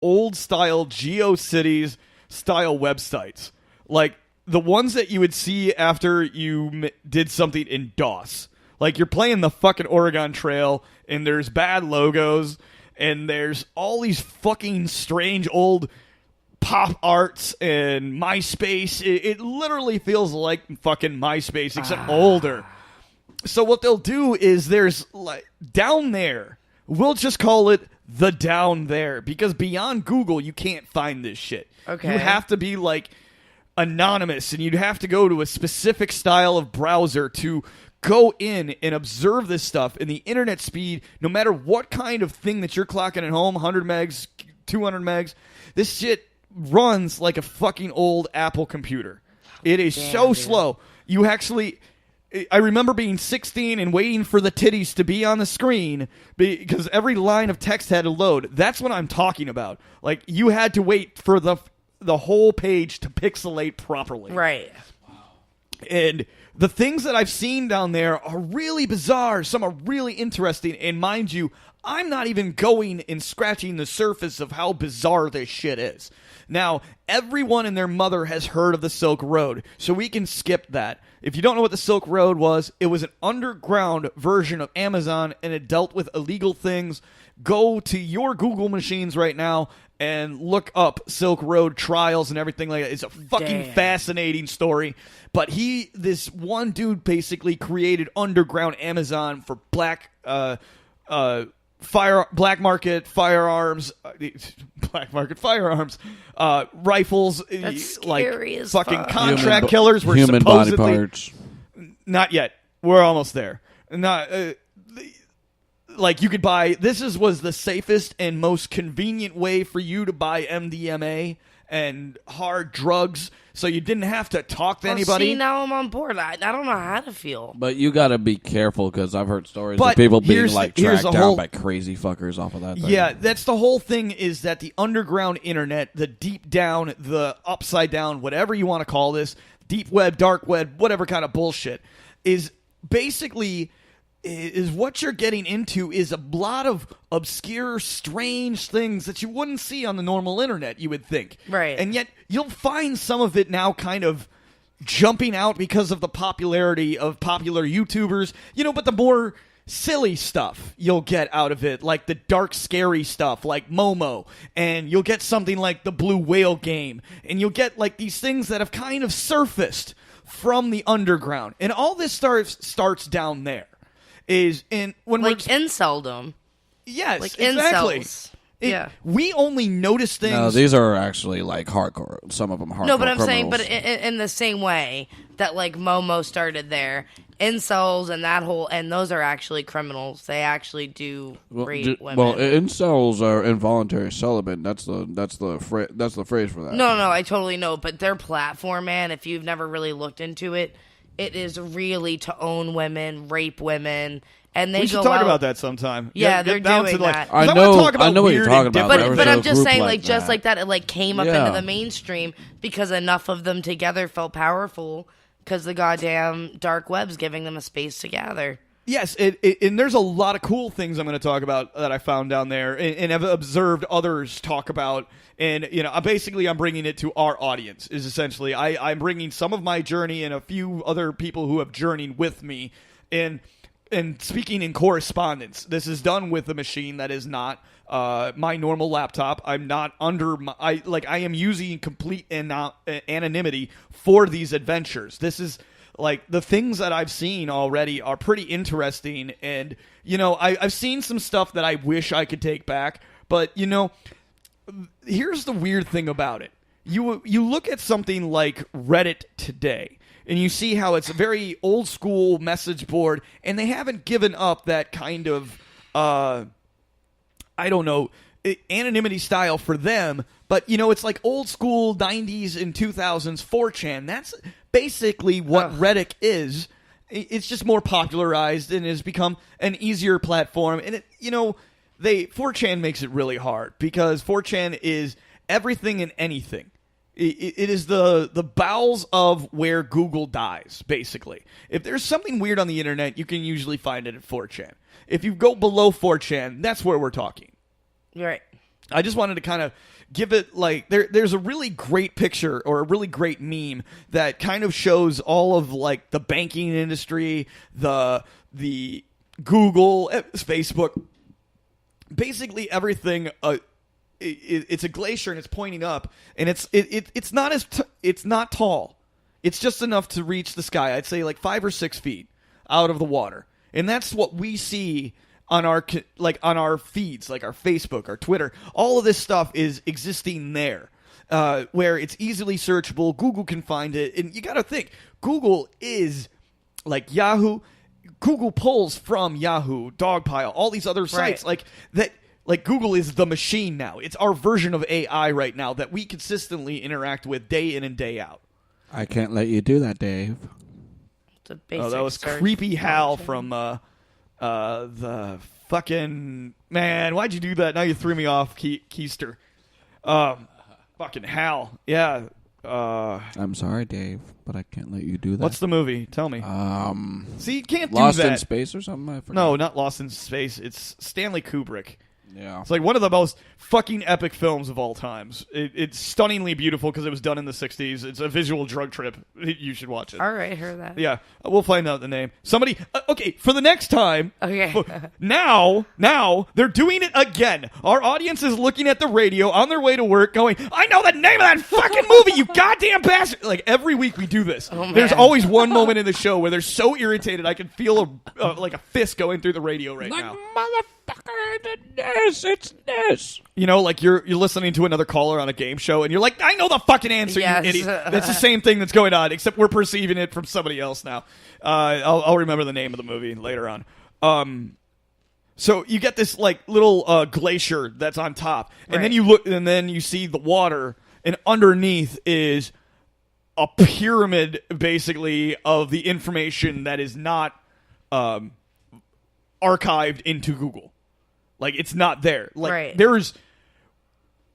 old style GeoCities style websites, like the ones that you would see after you did something in DOS. Like you're playing the fucking Oregon Trail and there's bad logos and there's all these fucking strange old pop arts and MySpace. It literally feels like fucking MySpace, except older. So what they'll do is there's like down there, we'll just call it the down there, because beyond Google you can't find this shit. Okay. You have to be like anonymous, and you'd have to go to a specific style of browser to go in and observe this stuff. And the internet speed, no matter what kind of thing that you're clocking at home, 100 megs, 200 megs, this shit runs like a fucking old Apple computer. It is so slow. You actually... I remember being 16 and waiting for the titties to be on the screen because every line of text had to load. That's what I'm talking about. Like, you had to wait for the whole page to pixelate properly. Right. And the things that I've seen down there are really bizarre. Some are really interesting. And mind you, I'm not even going and scratching the surface of how bizarre this shit is. Now, everyone and their mother has heard of the Silk Road, so we can skip that. If you don't know what the Silk Road was, it was an underground version of Amazon, and it dealt with illegal things. Go to your Google machines right now and look up Silk Road trials and everything like that. It's a fucking fascinating story. But this one dude basically created underground Amazon for black market firearms, rifles. That's like scary as fucking fuck. contract killers were human supposedly body parts. Not yet. We're almost there. Not like you could buy. Was the safest and most convenient way for you to buy MDMA and hard drugs, so you didn't have to talk to anybody. See, now I'm on board. I don't know how to feel. But you got to be careful, because I've heard stories of people being like tracked down by crazy fuckers off of that thing. Yeah, that's the whole thing, is that the underground internet, the deep down, the upside down, whatever you want to call this, deep web, dark web, whatever kind of bullshit, is basically... is what you're getting into is a lot of obscure, strange things that you wouldn't see on the normal internet, you would think. Right. And yet, you'll find some of it now kind of jumping out because of the popularity of popular YouTubers, but the more silly stuff you'll get out of it, like the dark, scary stuff, like Momo, and you'll get something like the Blue Whale game, and you'll get like these things that have kind of surfaced from the underground. And all this starts down there. When like inceldom. Yes, like exactly. Incels. We only notice things. No, these are actually like hardcore. Some of them hardcore. No, but I'm criminals. saying, in the same way that like Momo started there, incels and those are actually criminals. They actually do rape women. Well, incels are involuntary celibate. That's the phrase for that. No, I totally know. But their platform, man, if you've never really looked into it, it is really to own women, rape women, and they we go should talk out, about that sometime. Yeah, Get they're down doing to, like, that. I know what you're talking about. But I'm just saying, like just like that, it like came up into the mainstream because enough of them together felt powerful because the goddamn dark web's giving them a space to gather. Yes, and there's a lot of cool things I'm going to talk about that I found down there and have observed others talk about. And, I'm bringing it to our audience, is essentially. I'm bringing some of my journey and a few other people who have journeyed with me. And speaking in correspondence, this is done with a machine that is not my normal laptop. I'm not I am using complete anonymity for these adventures. This is... like, the things that I've seen already are pretty interesting, and, I've seen some stuff that I wish I could take back, but, here's the weird thing about it. You look at something like Reddit today, and you see how it's a very old-school message board, and they haven't given up that kind of, anonymity style for them, but, it's like old-school 90s and 2000s 4chan. That's basically what Reddit is. It's just more popularized and has become an easier platform. And 4chan makes it really hard because 4chan is everything and anything. It is the bowels of where Google dies, basically. If there's something weird on the internet, you can usually find it at 4chan. If you go below 4chan, that's where we're talking. Right. I just wanted to kind of give it like there's a really great picture or a really great meme that kind of shows all of like the banking industry, the Google, Facebook, basically everything. It's a glacier and it's pointing up, and it's not it's not tall. It's just enough to reach the sky. I'd say like 5 or 6 feet out of the water, and that's what we see on our feeds, like our Facebook, our Twitter. All of this stuff is existing there, where it's easily searchable. Google can find it, and you got to think Google is like Yahoo. Google pulls from Yahoo, Dogpile, all these other sites like that. Like Google is the machine now. It's our version of AI right now that we consistently interact with day in and day out. I can't let you do that, Dave. Oh, that was creepy Hal from the fucking man. Why'd you do that? Now you threw me off, Keister. Fucking Hal. Yeah. I'm sorry, Dave, but I can't let you do that. What's the movie? Tell me. See, you can't do that. Lost in Space or something? I forgot. No, not Lost in Space. It's Stanley Kubrick. Yeah. It's like one of the most fucking epic films of all times. It's stunningly beautiful because it was done in the 60s. It's a visual drug trip. You should watch it. All right, heard that. Yeah, we'll find out the name. Somebody, okay, for the next time. Okay. Now, they're doing it again. Our audience is looking at the radio on their way to work going, I know the name of that fucking movie, you goddamn bastard. Like, every week we do this. Oh, There's always one moment in the show where they're so irritated I can feel like a fist going through the radio right now. It's this. You know, like you're listening to another caller on a game show, and you're like, I know the fucking answer, yes. you idiot. That's the same thing that's going on, except we're perceiving it from somebody else now. I'll remember the name of the movie later on. So you get this like little glacier that's on top, and then you look, and then you see the water, and underneath is a pyramid, basically, of the information that is not archived into Google. Like, it's not there. Like, there's...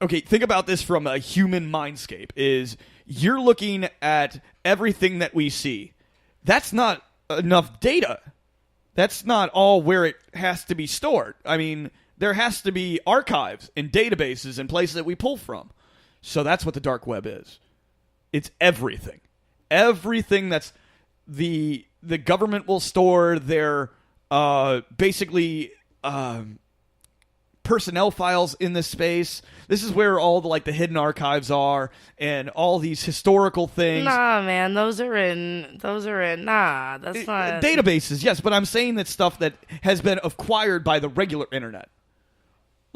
Okay, think about this from a human mindscape, is you're looking at everything that we see. That's not enough data. That's not all where it has to be stored. I mean, there has to be archives and databases and places that we pull from. So that's what the dark web is. It's everything. Everything that's... The government will store their, basically... personnel files in this space. This is where all the hidden archives are and all these historical things. Nah, man, those are in nah, that's not databases. Yes, but I'm saying that stuff that has been acquired by the regular internet.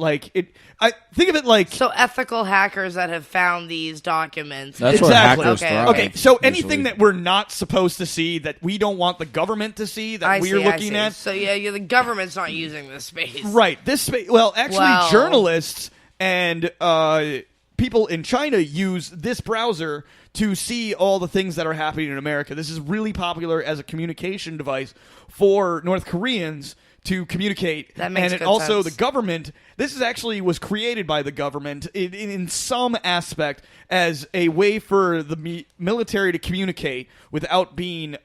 Like I think of it like ethical hackers that have found these documents. That's exactly. Where hackers thrive, okay. So usually. Anything that we're not supposed to see, that we don't want the government to see, that we're looking at. So yeah, the government's not using this space, right? This space. Well, actually, journalists and people in China use this browser to see all the things that are happening in America. This is really popular as a communication device for North Koreans to communicate. That makes and good also sense. The government, this is actually was created by the government in some aspect as a way for the military to communicate without being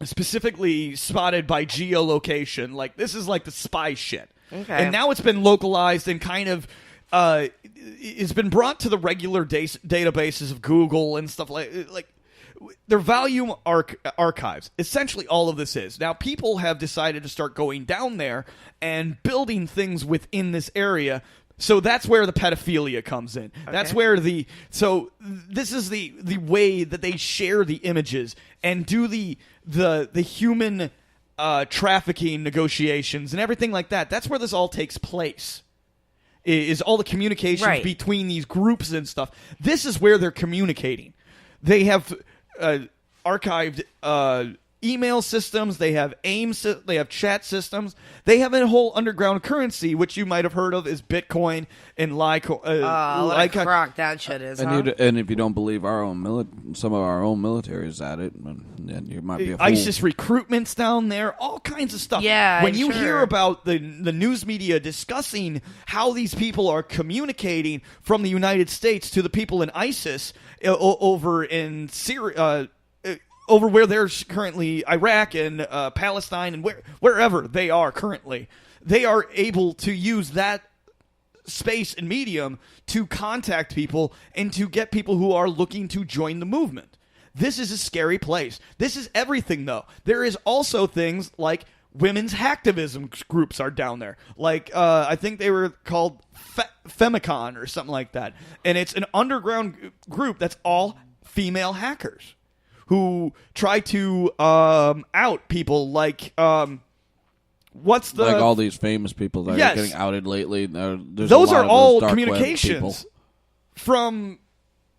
specifically spotted by geolocation. Like, this is like the spy shit. Okay. And now it's been localized and kind of it's been brought to the regular databases of Google and stuff like their volume archives. Essentially, all of this is. Now, people have decided to start going down there and building things within this area. So that's where the pedophilia comes in. Okay. That's where this is the way that they share the images and do the human trafficking negotiations and everything like that. That's where this all takes place. Is all the communications between these groups and stuff. This is where they're communicating. They have archived email systems. They have they have chat systems. They have a whole underground currency, which you might have heard of, is Bitcoin and Litecoin. What a crock that shit is. And if you don't believe some of our own military is at it, then you might be a fool. ISIS recruitments down there, all kinds of stuff. Yeah, when you hear about the news media discussing how these people are communicating from the United States to the people in ISIS over in Syria. Over where there's currently Iraq and Palestine and wherever they are currently, they are able to use that space and medium to contact people and to get people who are looking to join the movement. This is a scary place. This is everything, though. There is also things like women's hacktivism groups are down there. Like, I think they were called Femicon or something like that. And it's an underground group that's all female hackers who try to out people like... What's the... Like all these famous people that are getting outed lately. Those are all communications from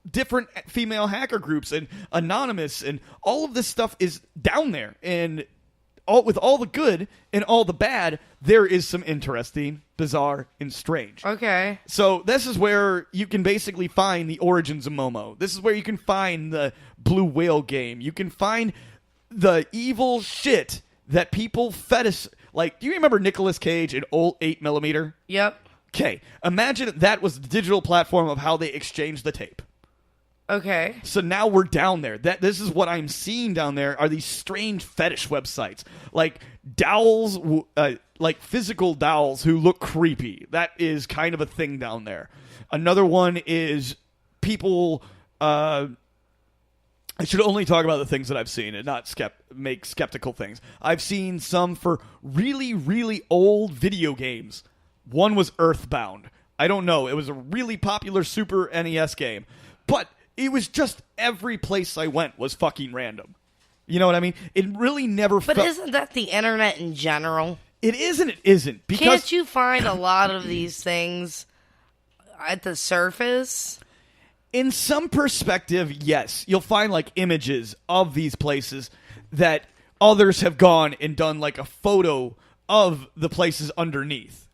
different female hacker groups and anonymous, and all of this stuff is down there. And with all the good and all the bad, there is some interesting, bizarre, and strange. Okay. So this is where you can basically find the origins of Momo. This is where you can find the Blue Whale game. You can find the evil shit that people fetish... Like, do you remember Nicolas Cage in old 8mm? Yep. Okay. Imagine that was the digital platform of how they exchanged the tape. Okay. So now we're down there. This is what I'm seeing down there are these strange fetish websites. Like dowels, like physical dowels who look creepy. That is kind of a thing down there. Another one is people... I should only talk about the things that I've seen and not make skeptical things. I've seen some for really, really old video games. One was Earthbound. I don't know. It was a really popular Super NES game. But it was just every place I went was fucking random. You know what I mean? It really never But isn't that the internet in general? It is and it isn't. Because can't you find a lot of these things at the surface? In some perspective, yes. You'll find like images of these places that others have gone and done like a photo of the places underneath.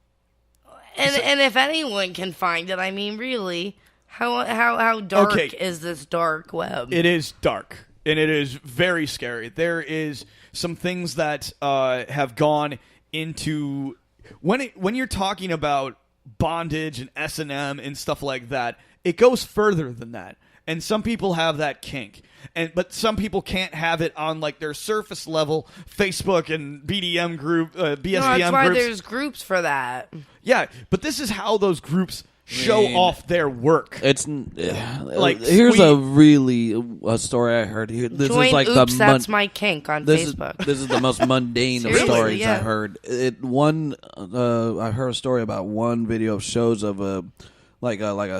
And if anyone can find it, I mean, really, how dark is this dark web? It is dark, and it is very scary. There is some things that have gone into... When you're talking about bondage and S&M and stuff like that, it goes further than that. And some people have that kink. But some people can't have it on like their surface level Facebook and BDM group, BSDM groups. No, that's why there's groups for that. Yeah, but this is how those groups show off their work. It's like here's a story I heard here. This Join is like Oops, That's My Kink on Facebook. This is the most mundane of stories I heard. I heard a story about one video of shows of a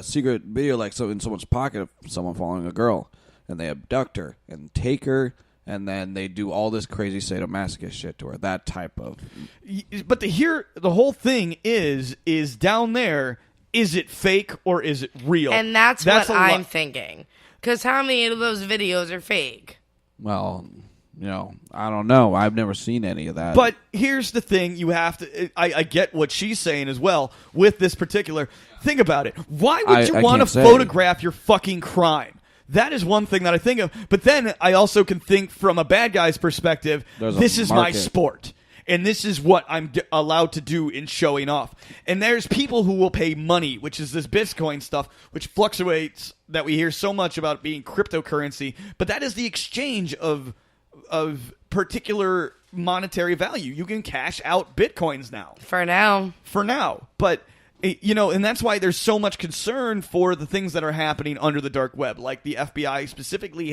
secret video, like in someone's pocket of someone following a girl, and they abduct her and take her, and then they do all this crazy sadomasochist shit to her. That type of. But the whole thing is down there. Is it fake or is it real? And that's what I'm thinking. Because how many of those videos are fake? Well, I don't know. I've never seen any of that. But here's the thing. You have to... I get what she's saying as well with this particular... Think about it. Why would you want to photograph your fucking crime? That is one thing that I think of. But then I also can think from a bad guy's perspective, this is my sport. And this is what I'm allowed to do in showing off. And there's people who will pay money, which is this Bitcoin stuff, which fluctuates, that we hear so much about being cryptocurrency. But that is the exchange of particular monetary value. You can cash out Bitcoins now. For now. But, and that's why there's so much concern for the things that are happening under the dark web. Like the FBI specifically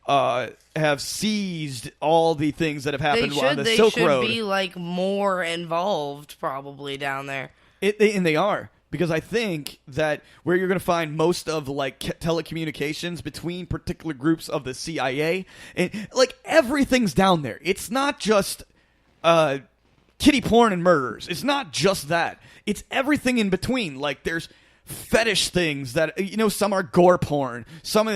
have seized all the things that have happened on the Silk Road. They should be like more involved probably down there. And they are. Because I think that where you're going to find most of like telecommunications between particular groups of the CIA, and like everything's down there. It's not just kitty porn and murders. It's not just that. It's everything in between. Like there's fetish things that some are gore porn. Some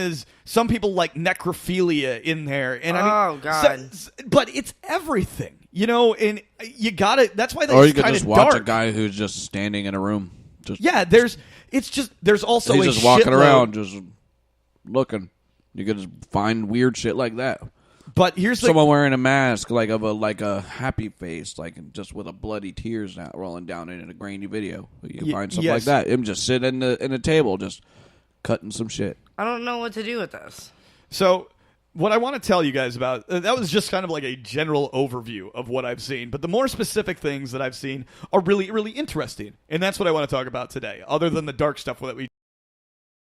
people like necrophilia in there. And God! But it's everything. And you got to. That's why. Or you could just watch a guy who's just standing in a room. There's also he's just walking around, just looking. You could just find weird shit like that. But here's someone wearing a mask, like a happy face, like just with a bloody tears rolling down in a grainy video. You can find something like that. Him just sitting in a table, just cutting some shit. I don't know what to do with this. So what I want to tell you guys about, that was just kind of like a general overview of what I've seen. But the more specific things that I've seen are really, really interesting. And that's what I want to talk about today, other than the dark stuff that we